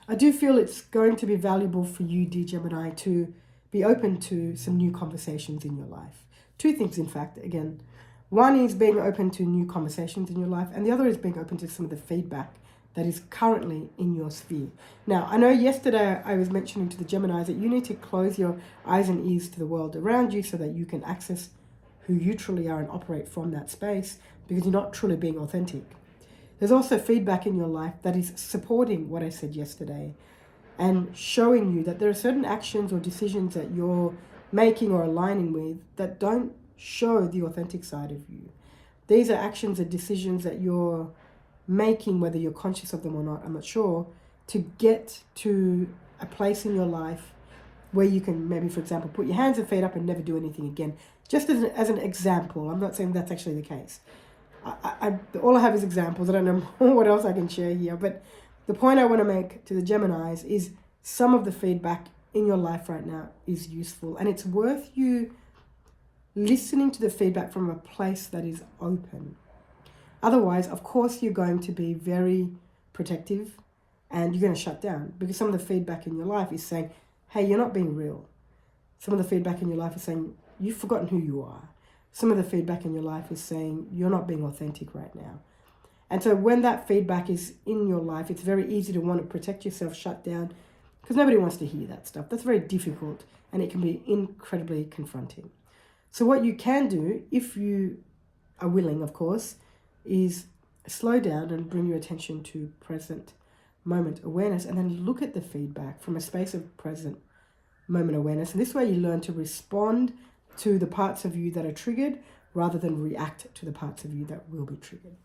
I do feel it's going to be valuable for you, dear Gemini, to be open to some new conversations in your life. Two things, in fact, again. One is being open to new conversations in your life, and the other is being open to some of the feedback that is currently in your sphere. Now, I know yesterday I was mentioning to the Geminis that you need to close your eyes and ears to the world around you so that you can access who you truly are and operate from that space, because you're not truly being authentic. There's also feedback in your life that is supporting what I said yesterday and showing you that there are certain actions or decisions that you're making or aligning with that don't show the authentic side of you. These are actions and decisions that you're making, whether you're conscious of them or not, I'm not sure, to get to a place in your life where you can maybe, for example, put your hands and feet up and never do anything again. Just as an example. I'm not saying that's actually the case. All I have is examples. I don't know what else I can share here. But the point I want to make to the Geminis is some of the feedback in your life right now is useful. And it's worth you listening to the feedback from a place that is open. Otherwise, of course, you're going to be very protective and you're going to shut down, because some of the feedback in your life is saying, hey, you're not being real. Some of the feedback in your life is saying, you've forgotten who you are. Some of the feedback in your life is saying, you're not being authentic right now. And so when that feedback is in your life, it's very easy to want to protect yourself, shut down, because nobody wants to hear that stuff. That's very difficult, and it can be incredibly confronting. So what you can do, if you are willing, of course, is slow down and bring your attention to present moment awareness, and then look at the feedback from a space of present moment awareness. And this way you learn to respond to the parts of you that are triggered rather than react to the parts of you that will be triggered.